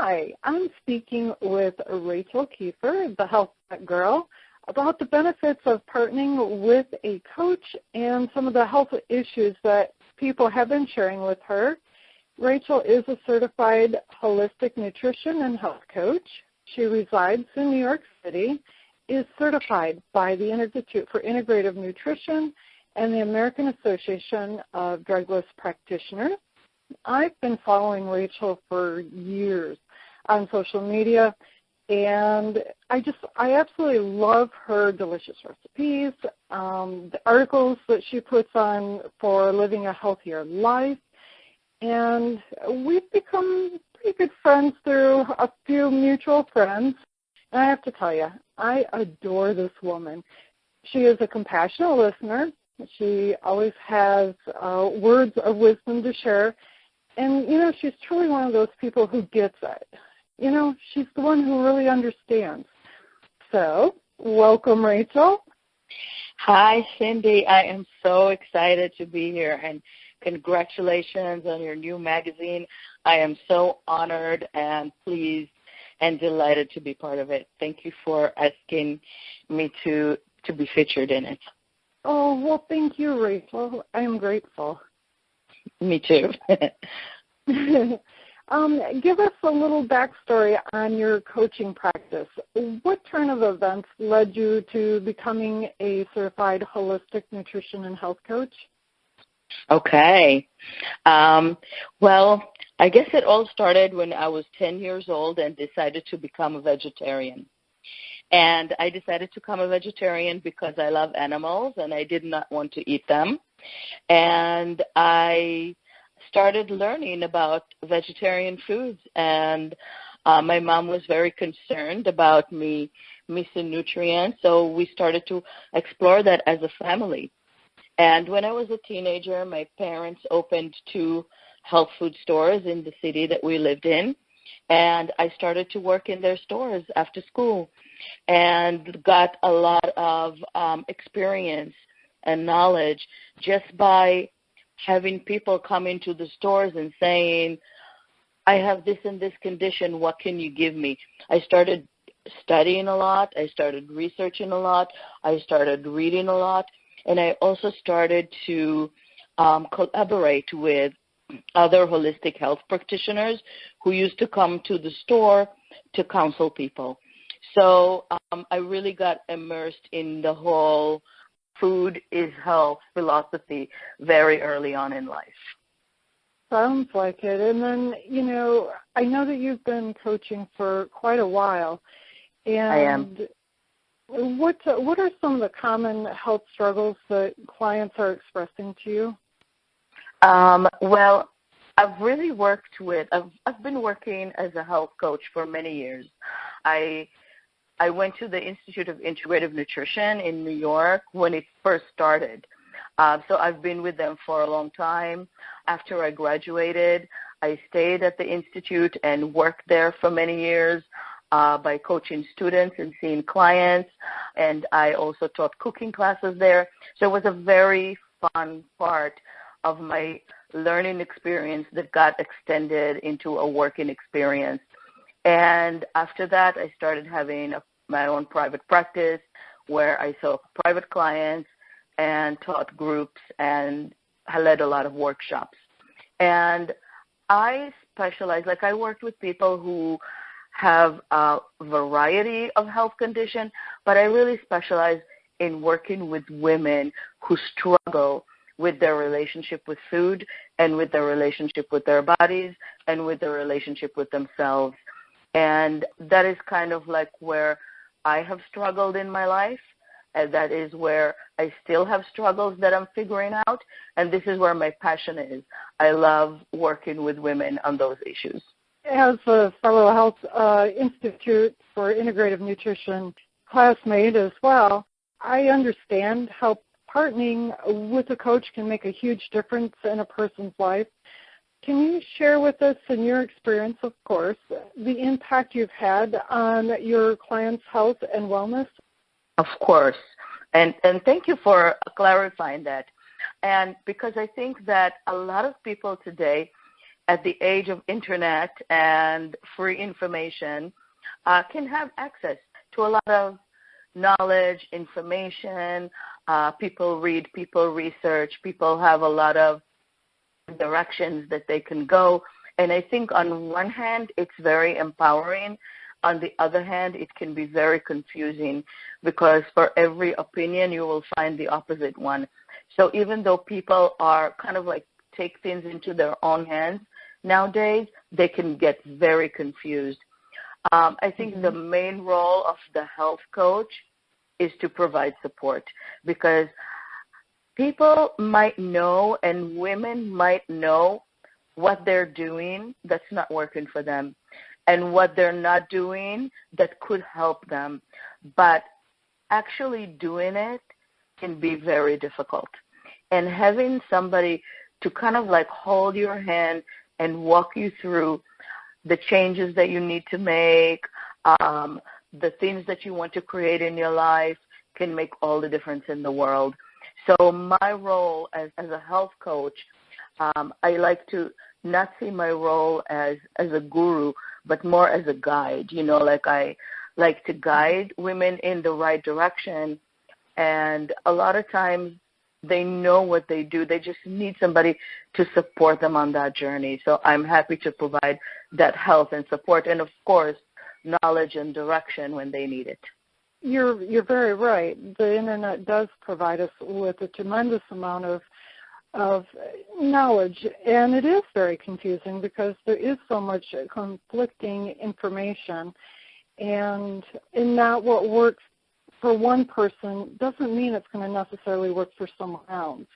Hi, I'm speaking with Rachel Kieffer, the Health Tech Girl, about the benefits of partnering with a coach and some of the health issues that people have been sharing with her. Rachel is a certified holistic nutrition and health coach. She resides in New York City, is certified by the Institute for Integrative Nutrition and the American Association of Drugless Practitioners. I've been following Rachel for years on social media, and I absolutely love her delicious recipes, the articles that she puts on for living a healthier life, and we've become pretty good friends through a few mutual friends. And I have to tell you, I adore this woman. She is a compassionate listener. She always has words of wisdom to share. And, she's truly one of those people who gets it. She's the one who really understands. So, welcome, Rachel. Hi, Cindy. I am so excited to be here, and congratulations on your new magazine. I am so honored and pleased and delighted to be part of it. Thank you for asking me to be featured in it. Oh, well, thank you, Rachel. I am grateful. Me too. Give us a little backstory on your coaching practice. What turn of events led you to becoming a certified holistic nutrition and health coach? Okay. Well, I guess it all started when I was 10 years old and decided to become a vegetarian. And I decided to become a vegetarian because I love animals and I did not want to eat them. And I started learning about vegetarian foods, and my mom was very concerned about me missing nutrients, so we started to explore that as a family. And when I was a teenager, my parents opened 2 health food stores in the city that we lived in, and I started to work in their stores after school and got a lot of experience and knowledge just by having people come into the stores and saying, I have this and this condition, what can you give me? I started studying a lot. I started researching a lot. I started reading a lot. And I also started to collaborate with other holistic health practitioners who used to come to the store to counsel people. So I really got immersed in the whole food is health philosophy very early on in life. Sounds like it. And then, I know that you've been coaching for quite a while. And I am. What are some of the common health struggles that clients are expressing to you? Well, I've really worked with, I've been working as a health coach for many years. I went to the Institute of Integrative Nutrition in New York when it first started. So I've been with them for a long time. After I graduated, I stayed at the Institute and worked there for many years by coaching students and seeing clients. And I also taught cooking classes there. So it was a very fun part of my learning experience that got extended into a working experience. And after that, I started having my own private practice where I saw private clients and taught groups and I led a lot of workshops. And I specialize, I worked with people who have a variety of health conditions, but I really specialize in working with women who struggle with their relationship with food and with their relationship with their bodies and with their relationship with themselves. And that is kind of where I have struggled in my life, and that is where I still have struggles that I'm figuring out, and this is where my passion is. I love working with women on those issues. As a fellow Health Institute for Integrative Nutrition classmate as well, I understand how partnering with a coach can make a huge difference in a person's life. Can you share with us, in your experience, of course, the impact you've had on your clients' health and wellness? Of course. And thank you for clarifying that. And because I think that a lot of people today at the age of internet and free information, can have access to a lot of knowledge, information. People read, people research, people have a lot of directions that they can go. And I think on one hand, it's very empowering. On the other hand, it can be very confusing because for every opinion, you will find the opposite one. So even though people are kind of like take things into their own hands nowadays, they can get very confused. I think the main role of the health coach is to provide support, because people might know and women might know what they're doing that's not working for them and what they're not doing that could help them. But actually doing it can be very difficult. And having somebody to kind of like hold your hand and walk you through the changes that you need to make, the things that you want to create in your life can make all the difference in the world. So my role as a health coach, I like to not see my role as a guru, but more as a guide. You know, like I like to guide women in the right direction. And a lot of times they know what they do. They just need somebody to support them on that journey. So I'm happy to provide that help and support and, of course, knowledge and direction when they need it. You're very right. The internet does provide us with a tremendous amount of knowledge, and it is very confusing because there is so much conflicting information, and not what works for one person doesn't mean it's going to necessarily work for someone else.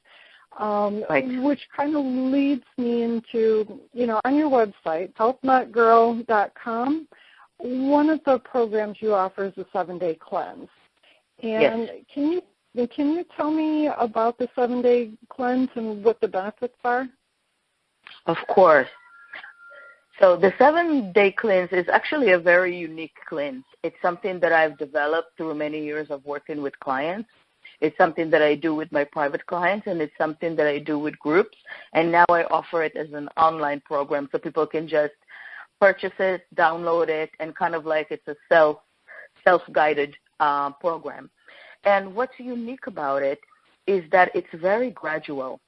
Right. Which kind of leads me into, on your website, healthnutgirl.com, one of the programs you offer is a 7-day cleanse. And yes. Can you tell me about the 7-day cleanse and what the benefits are? Of course. So the 7-day cleanse is actually a very unique cleanse. It's something that I've developed through many years of working with clients. It's something that I do with my private clients, and it's something that I do with groups. And now I offer it as an online program so people can just purchase it, download it, and kind of like it's a self-guided program. And what's unique about it is that it's very gradual.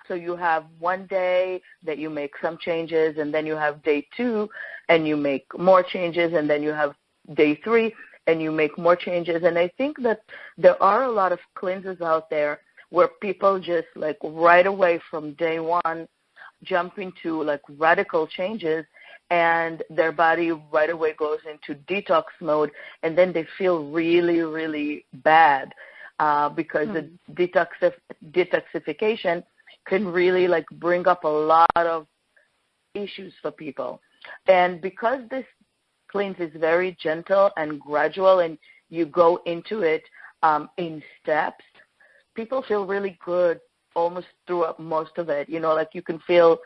So you have one day that you make some changes, and then you have day 2, and you make more changes, and then you have day 3, and you make more changes. And I think that there are a lot of cleanses out there where people just like right away from day 1 jump into like radical changes, and their body right away goes into detox mode, and then they feel really, really bad because the detoxification can really like bring up a lot of issues for people. And because this cleanse is very gentle and gradual, and you go into it in steps, people feel really good almost throughout most of it. Like you can feel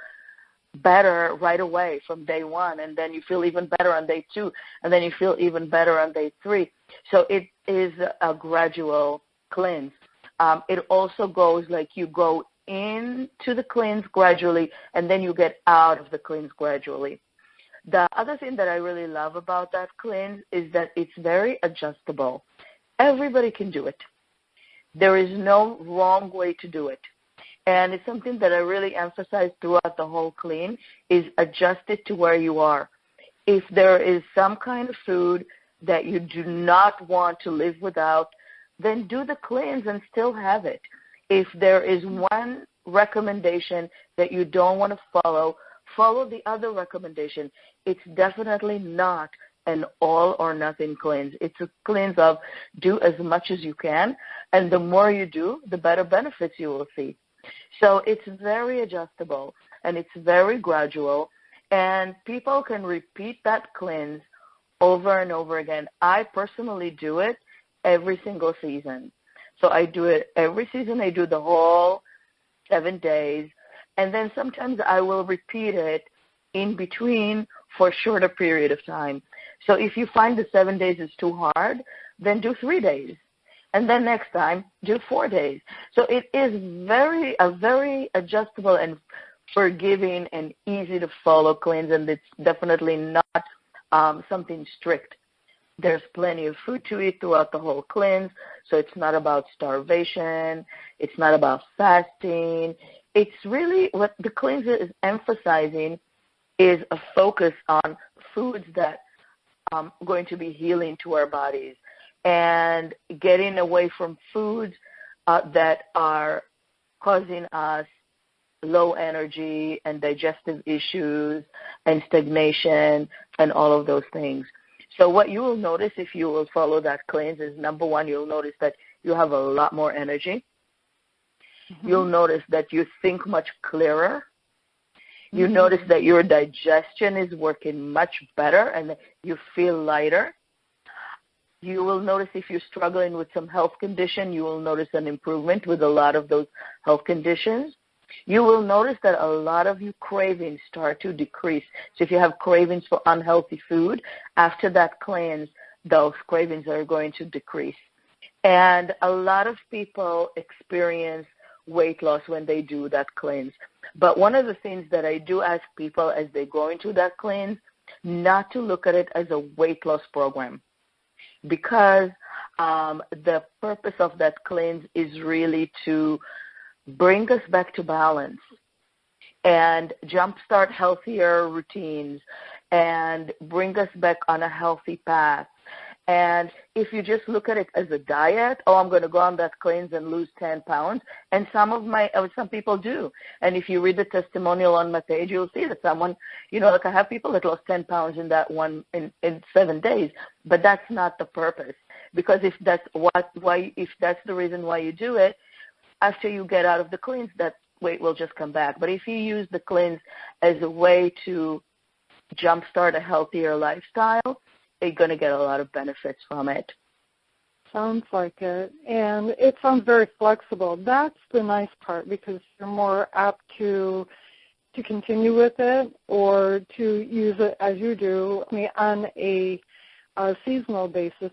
better right away from day 1, and then you feel even better on day 2, and then you feel even better on day 3. So it is a gradual cleanse. It also goes like you go into the cleanse gradually, and then you get out of the cleanse gradually. The other thing that I really love about that cleanse is that it's very adjustable. Everybody can do it. There is no wrong way to do it. And it's something that I really emphasize throughout the whole clean is adjust it to where you are. If there is some kind of food that you do not want to live without, then do the cleanse and still have it. If there is one recommendation that you don't want to follow the other recommendation. It's definitely not an all or nothing cleanse. It's a cleanse of do as much as you can, and the more you do, the better benefits you will see. So it's very adjustable, and it's very gradual, and people can repeat that cleanse over and over again. I personally do it every single season. So I do it every season. I do the whole 7 days, and then sometimes I will repeat it in between for a shorter period of time. So if you find the 7 days is too hard, then do 3 days. And then next time, do 4 days. So it is a very adjustable and forgiving and easy to follow cleanse, and it's definitely not something strict. There's plenty of food to eat throughout the whole cleanse, so it's not about starvation. It's not about fasting. It's really what the cleanse is emphasizing is a focus on foods that are going to be healing to our bodies and getting away from foods that are causing us low energy and digestive issues and stagnation and all of those things. So what you will notice if you will follow that cleanse is, number one, you'll notice that you have a lot more energy. Mm-hmm. You'll notice that you think much clearer. Mm-hmm. You notice that your digestion is working much better and that you feel lighter. You will notice if you're struggling with some health condition, you will notice an improvement with a lot of those health conditions. You will notice that a lot of your cravings start to decrease. So if you have cravings for unhealthy food, after that cleanse, those cravings are going to decrease. And a lot of people experience weight loss when they do that cleanse. But one of the things that I do ask people as they go into that cleanse, not to look at it as a weight loss program, because the purpose of that cleanse is really to bring us back to balance and jumpstart healthier routines and bring us back on a healthy path. And if you just look at it as a diet, I'm going to go on that cleanse and lose 10 pounds, and some people do. And if you read the testimonial on my page, you'll see that someone, I have people that lost 10 pounds in that in 7 days, but that's not the purpose. Because if that's the reason why you do it, after you get out of the cleanse, that weight will just come back. But if you use the cleanse as a way to jumpstart a healthier lifestyle, you're going to get a lot of benefits from it. Sounds like it. And it sounds very flexible. That's the nice part, because you're more apt to continue with it or to use it as you do on a seasonal basis.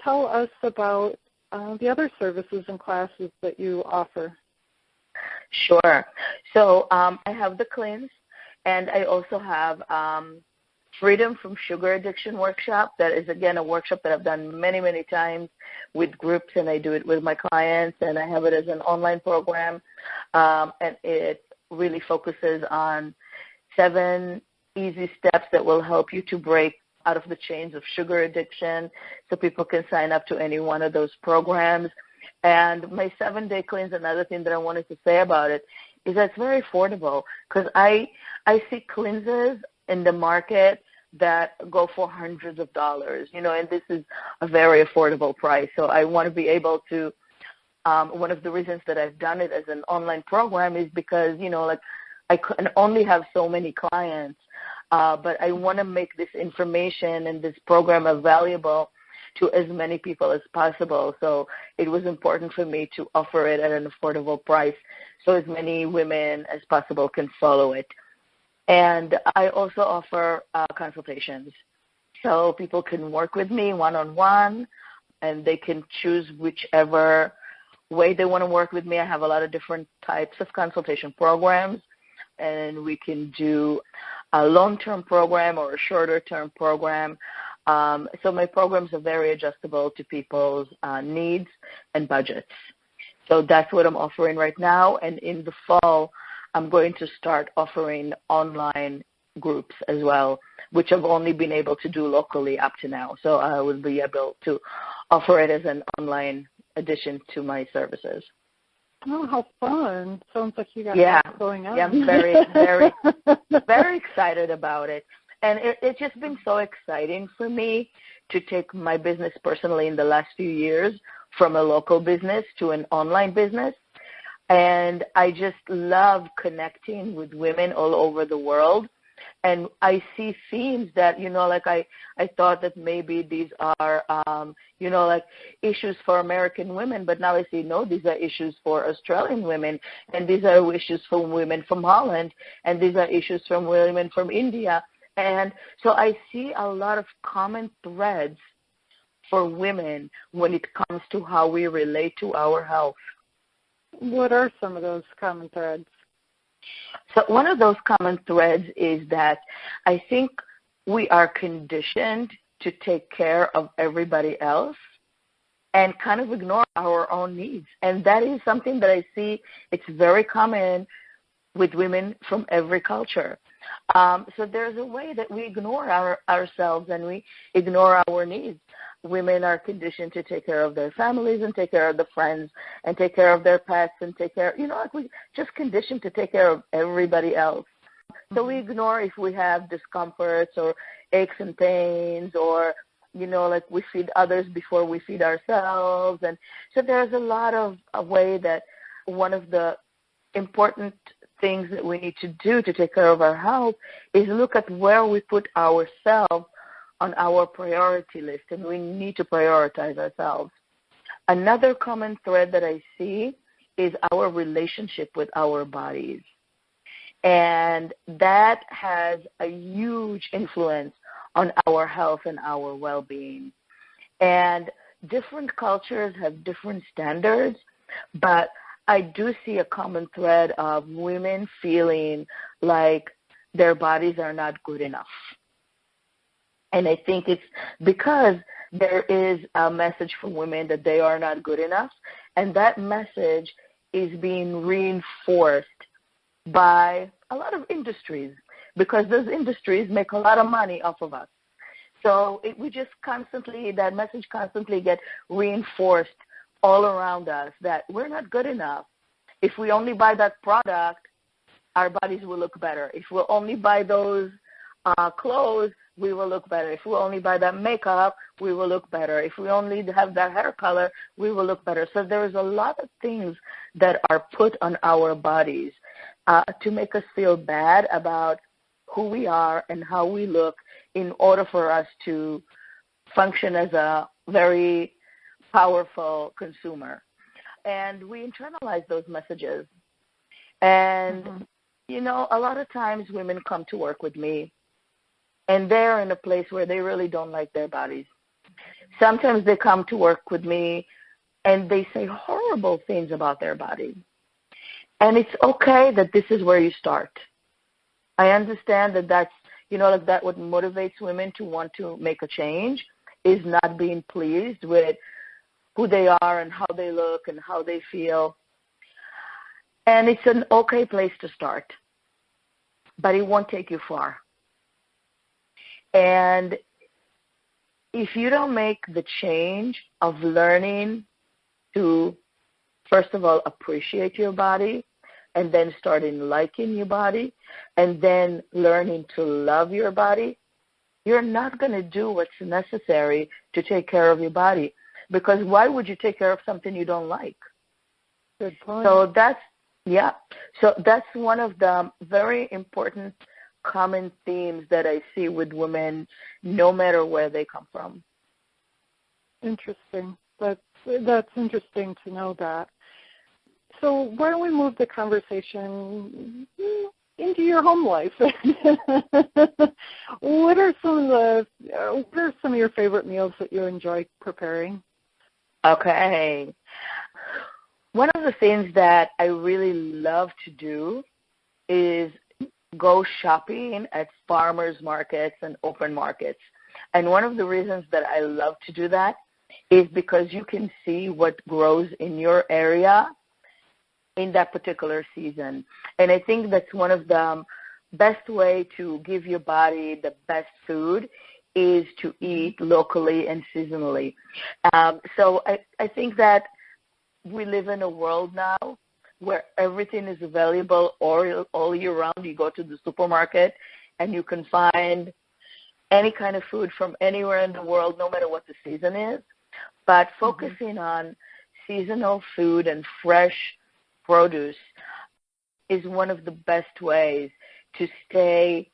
Tell us about the other services and classes that you offer. Sure. So I have the cleanse, and I also have Freedom from Sugar Addiction workshop. That is, again, a workshop that I've done many, many times with groups, and I do it with my clients, and I have it as an online program, and it really focuses on 7 easy steps that will help you to break out of the chains of sugar addiction, so people can sign up to any one of those programs. And my 7-day cleanse, another thing that I wanted to say about it is that it's very affordable, because I see cleanses in the market that go for hundreds of dollars, and this is a very affordable price. So I want to be able to, one of the reasons that I've done it as an online program is because, I can only have so many clients, but I want to make this information and this program available to as many people as possible. So it was important for me to offer it at an affordable price so as many women as possible can follow it. And I also offer consultations. So people can work with me one-on-one, and they can choose whichever way they want to work with me. I have a lot of different types of consultation programs, and we can do a long-term program or a shorter-term program. So my programs are very adjustable to people's needs and budgets. So that's what I'm offering right now. And in the fall, I'm going to start offering online groups as well, which I've only been able to do locally up to now. So I will be able to offer it as an online addition to my services. Oh, how fun. Sounds like you got lots going on. Yeah, I'm very, very, very excited about it. And it's just been so exciting for me to take my business personally in the last few years from a local business to an online business. And I just love connecting with women all over the world. And I see themes that, I thought that maybe these are, issues for American women. But now I see, no, these are issues for Australian women. And these are issues for women from Holland. And these are issues from women from India. And so I see a lot of common threads for women when it comes to how we relate to our health. What are some of those common threads? So one of those common threads is that I think we are conditioned to take care of everybody else and kind of ignore our own needs. And that is something that I see it's very common with women from every culture. So there's a way that we ignore ourselves and we ignore our needs. Women are conditioned to take care of their families and take care of the friends and take care of their pets and take care, like we just conditioned to take care of everybody else. So we ignore if we have discomforts or aches and pains or, like we feed others before we feed ourselves. And so there's a lot of a way that one of the important things that we need to do to take care of our health is look at where we put ourselves on our priority list, and we need to prioritize ourselves. Another common thread that I see is our relationship with our bodies. And that has a huge influence on our health and our well-being. And different cultures have different standards, but I do see a common thread of women feeling like their bodies are not good enough. And I think it's because there is a message for women that they are not good enough, and that message is being reinforced by a lot of industries because those industries make a lot of money off of us. So we just constantly, that message constantly gets reinforced all around us that we're not good enough. If we only buy that product, our bodies will look better. If we only buy those clothes, we will look better. If we only buy that makeup, we will look better. If we only have that hair color, we will look better. So there's a lot of things that are put on our bodies to make us feel bad about who we are and how we look in order for us to function as a very powerful consumer. And we internalize those messages. And, a lot of times women come to work with me, and they're in a place where they really don't like their bodies. Sometimes they come to work with me, and they say horrible things about their body. And it's okay that this is where you start. I understand that that's, that what motivates women to want to make a change is not being pleased with who they are and how they look and how they feel. And it's an okay place to start, but it won't take you far. And if you don't make the change of learning to, first of all, appreciate your body, and then starting liking your body, and then learning to love your body, you're not going to do what's necessary to take care of your body. Because why would you take care of something you don't like? Good point. So that's one of the very important common themes that I see with women, no matter where they come from. Interesting. That's interesting to know that. So why don't we move the conversation into your home life? What are some of your favorite meals that you enjoy preparing? Okay. One of the things that I really love to do is go shopping at farmers markets and open markets. And one of the reasons that I love to do that is because you can see what grows in your area in that particular season. And I think that's one of the best way to give your body the best food is to eat locally and seasonally. So I think that we live in a world now where everything is available all year round. You go to the supermarket and you can find any kind of food from anywhere in the world, no matter what the season is. But focusing on seasonal food and fresh produce is one of the best ways to stay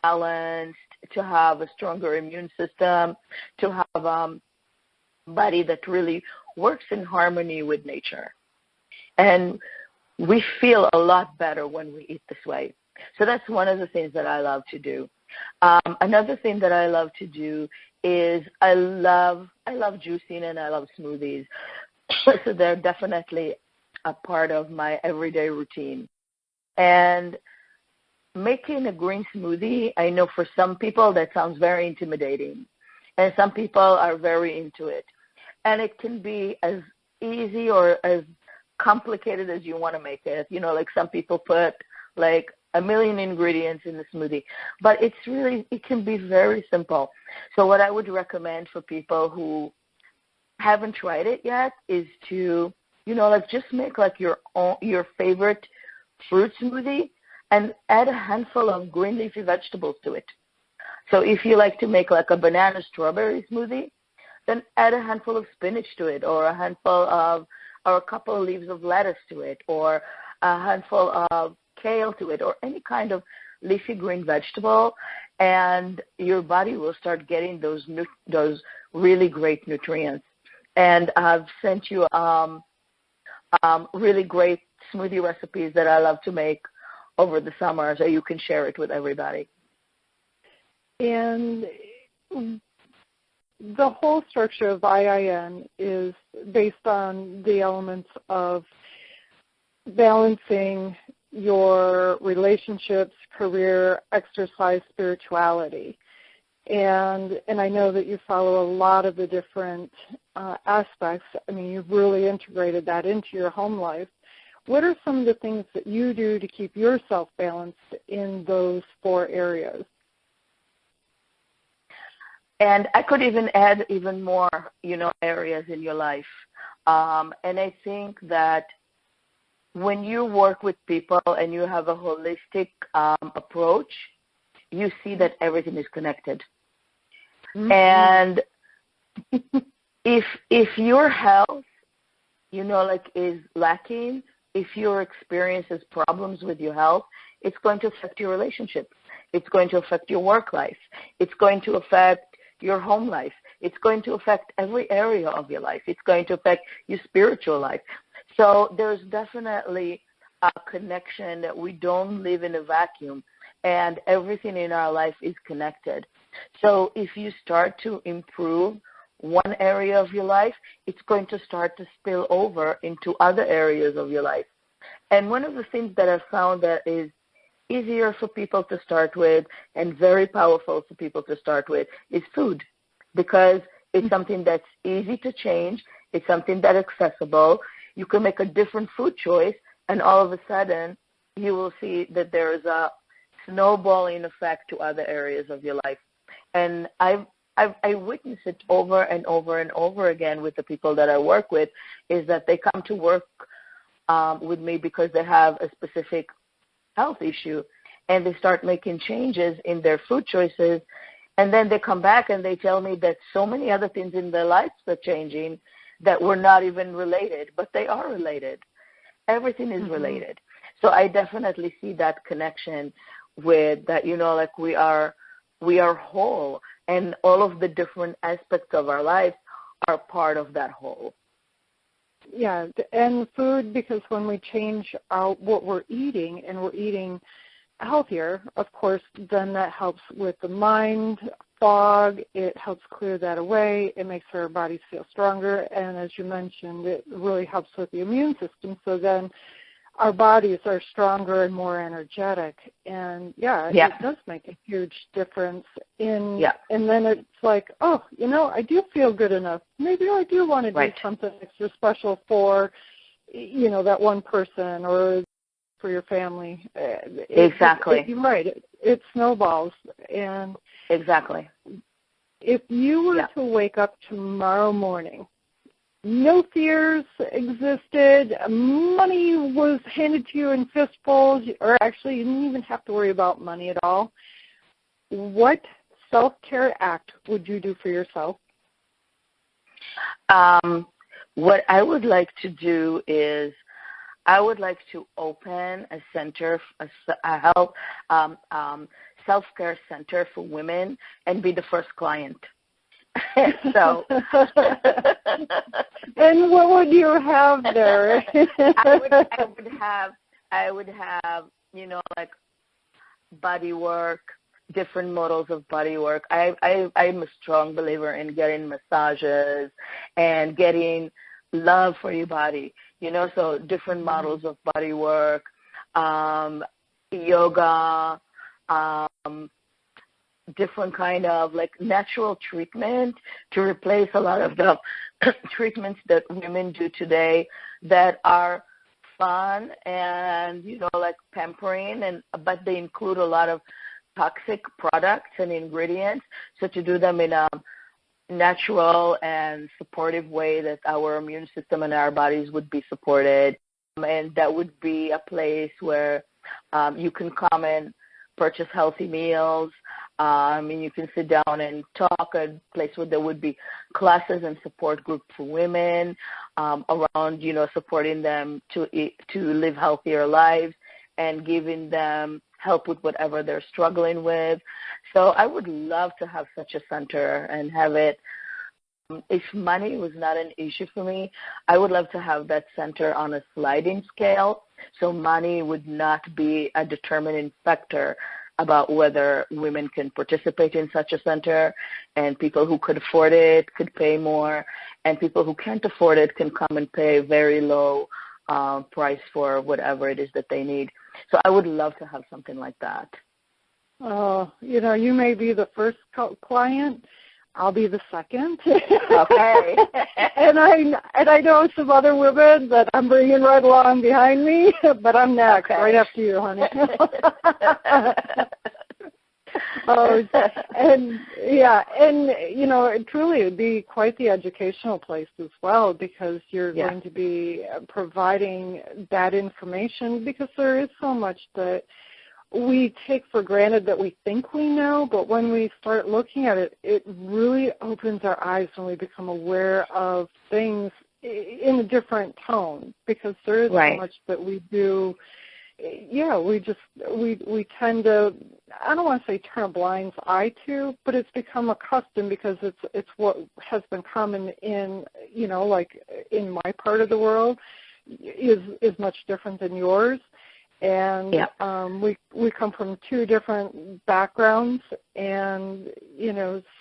balanced, to have a stronger immune system, to have a body that really works in harmony with nature. And we feel a lot better when we eat this way. So that's one of the things that I love to do. Another thing that I love to do is I love juicing and I love smoothies. So they're definitely a part of my everyday routine. And making a green smoothie, I know for some people that sounds very intimidating, and some people are very into it. And it can be as easy or as complicated as you want to make it. You know, like some people put like a million ingredients in the smoothie, but it can be very simple. So what I would recommend for people who haven't tried it yet is to, you know, like just make like your favorite fruit smoothie and add a handful of green leafy vegetables to it. So if you like to make like a banana strawberry smoothie, then add a handful of spinach to it, or a couple of leaves of lettuce to it, or a handful of kale to it, or any kind of leafy green vegetable, and your body will start getting those really great nutrients. And I've sent you really great smoothie recipes that I love to make over the summer, so you can share it with everybody. And the whole structure of IIN is based on the elements of balancing your relationships, career, exercise, spirituality. And I know that you follow a lot of the different aspects. I mean, you've really integrated that into your home life. What are some of the things that you do to keep yourself balanced in those 4 areas? And I could even add even more, you know, areas in your life. And I think that when you work with people and you have a holistic approach, you see that everything is connected. Mm-hmm. And if your health, you know, like is lacking, if your experiences problems with your health, it's going to affect your relationships. It's going to affect your work life. It's going to affect your home life. It's going to affect every area of your life. It's going to affect your spiritual life. So there's definitely a connection that we don't live in a vacuum, and everything in our life is connected. So if you start to improve one area of your life, it's going to start to spill over into other areas of your life. And one of the things that I've found that is easier for people to start with and very powerful for people to start with is food, because it's something that's easy to change. It's something that's accessible. You can make a different food choice, and all of a sudden you will see that there is a snowballing effect to other areas of your life. And I witness it over and over and over again with the people that I work with, is that they come to work with me because they have a specific health issue, and they start making changes in their food choices, and then they come back and they tell me that so many other things in their lives are changing that were not even related, but they are related. Everything is related. So I definitely see that connection with that, you know, like we are whole, and all of the different aspects of our life are part of that whole. Yeah, and food, because when we change what we're eating and we're eating healthier, of course, then that helps with the mind fog. It helps clear that away. It makes our bodies feel stronger. And as you mentioned, it really helps with the immune system. So then our bodies are stronger and more energetic. And, it does make a huge difference and then it's like, oh, you know, I do feel good enough. Maybe I do want to do something extra special for, you know, that one person or for your family. Exactly. You're right. It snowballs. And exactly. If you were to wake up tomorrow morning, no fears existed, money was handed to you in fistfuls, or actually you didn't even have to worry about money at all, what self-care act would you do for yourself? What I would like to do is I would like to open a center, a health self-care center for women, and be the first client. So, and what would you have there? I would have, you know, like body work, different models of body work. I'm a strong believer in getting massages and getting love for your body, you know, so different models of body work, yoga, different kind of like natural treatment to replace a lot of the treatments that women do today that are fun and, like pampering, but they include a lot of toxic products and ingredients. So to do them in a natural and supportive way that our immune system and our bodies would be supported. And that would be a place where you can come and purchase healthy meals. And you can sit down and talk, a place where there would be classes and support groups for women around, supporting them to live healthier lives and giving them help with whatever they're struggling with. So I would love to have such a center and have it. If money was not an issue for me, I would love to have that center on a sliding scale, so money would not be a determining factor about whether women can participate in such a center, and people who could afford it could pay more, and people who can't afford it can come and pay a very low price for whatever it is that they need. So I would love to have something like that. You may be the first client. I'll be the second. Okay. and I know some other women that I'm bringing right along behind me, but I'm next, right after you, honey. Truly it'd be quite the educational place as well, because you're going to be providing that information, because there is so much that we take for granted that we think we know, but when we start looking at it, it really opens our eyes when we become aware of things in a different tone, because there is so much that we do. We tend to, I don't want to say turn a blind eye to, but it's become accustomed because it's what has been common in, like in my part of the world is much different than yours. And we come from two different backgrounds, and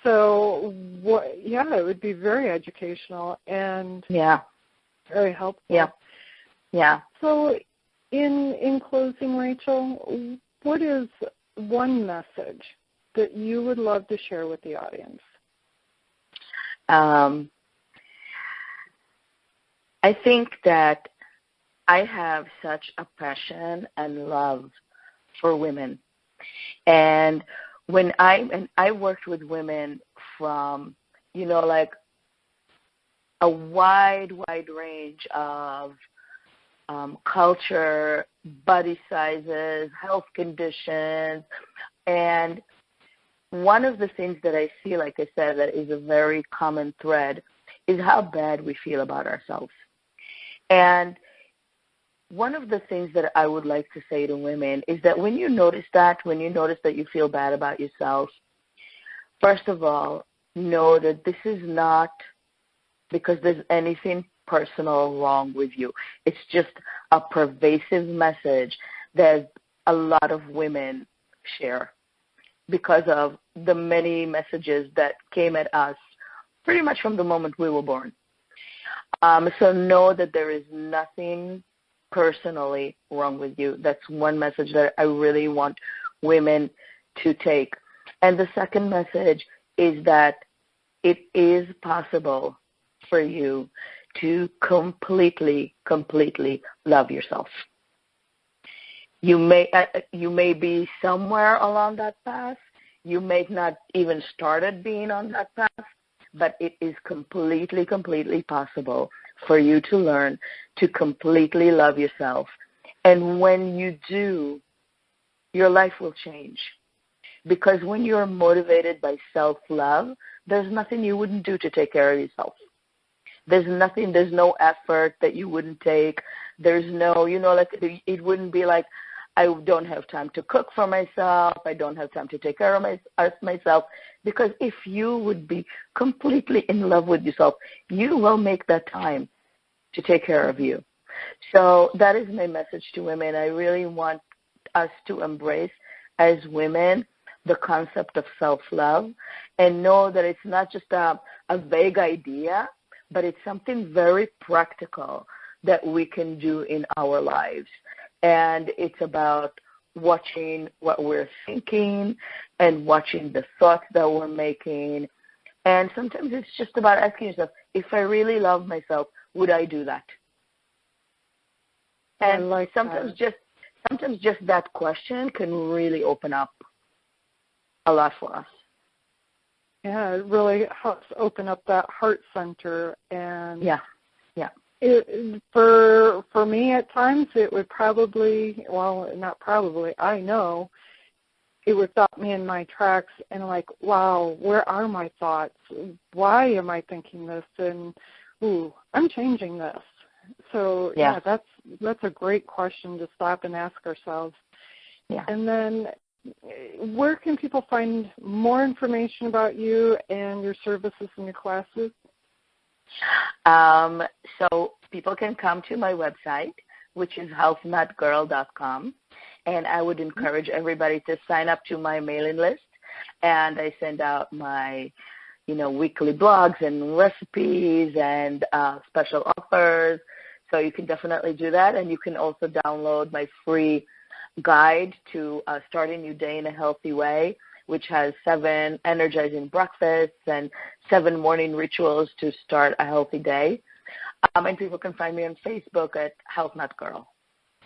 so it would be very educational and very helpful. So in closing, Rachel, what is one message that you would love to share with the audience? I think that I have such a passion and love for women. And when I worked with women from, like a wide range of culture, body sizes, health conditions. And one of the things that I see, like I said, that is a very common thread is how bad we feel about ourselves. And one of the things that I would like to say to women is that when you notice that you feel bad about yourself, first of all, know that this is not because there's anything personal wrong with you. It's just a pervasive message that a lot of women share because of the many messages that came at us pretty much from the moment we were born. So know that there is nothing personally wrong with you. That's one message that I really want women to take. And the second message is that it is possible for you to completely love yourself. You may be somewhere along that path. You may not even started being on that path, but it is completely possible for you to learn to completely love yourself. And when you do, your life will change. Because when you're motivated by self-love, there's nothing you wouldn't do to take care of yourself. There's no effort that you wouldn't take. There's no, it wouldn't be like, I don't have time to cook for myself. I don't have time to take care of myself. Because if you would be completely in love with yourself, you will make that time to take care of you. So that is my message to women. I really want us to embrace as women the concept of self-love and know that it's not just a vague idea, but it's something very practical that we can do in our lives. and it's about watching what we're thinking and watching the thoughts that we're making. And sometimes it's just about asking yourself, if I really love myself, would I do that? And I like sometimes just that question can really open up a lot for us. Yeah, it really helps open up that heart center. And yeah. For me at times, it would probably, well, not probably, I know, it would stop me in my tracks and like, wow, where are my thoughts? Why am I thinking this? And, ooh, I'm changing this. So, yeah, that's a great question to stop and ask ourselves. Yeah. And then where can people find more information about you and your services and your classes? So people can come to my website, which is healthnutgirl.com, and I would encourage everybody to sign up to my mailing list. And I send out my, weekly blogs and recipes and special offers. So you can definitely do that, and you can also download my free guide to starting your day in a healthy way, which has 7 energizing breakfasts and 7 morning rituals to start a healthy day. And people can find me on Facebook at Health Nut Girl.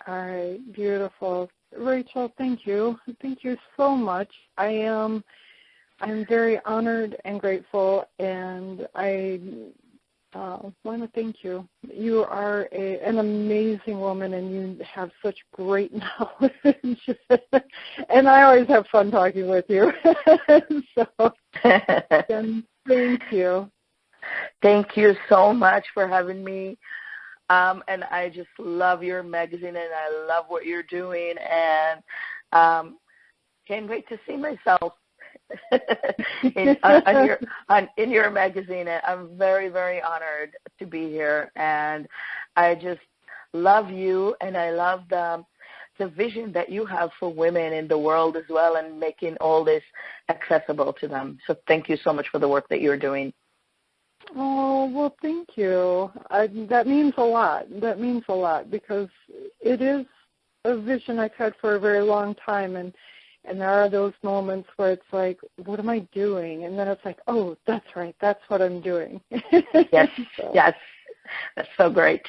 All right, beautiful. Rachel, thank you. Thank you so much. I'm very honored and grateful, and I want to thank you. You are an amazing woman, and you have such great knowledge. And I always have fun talking with you. So, thank you. Thank you so much for having me. And I just love your magazine, and I love what you're doing, and can't wait to see myself in your magazine. I'm very, very honored to be here, and I just love you, and I love the vision that you have for women in the world as well, and making all this accessible to them. So thank you so much for the work that you're doing. Oh, well, thank you. That means a lot. That means a lot, because it is a vision I've had for a very long time, and there are those moments where it's like, what am I doing? And then it's like, oh, that's right, that's what I'm doing. Yes, so. yes, that's so great.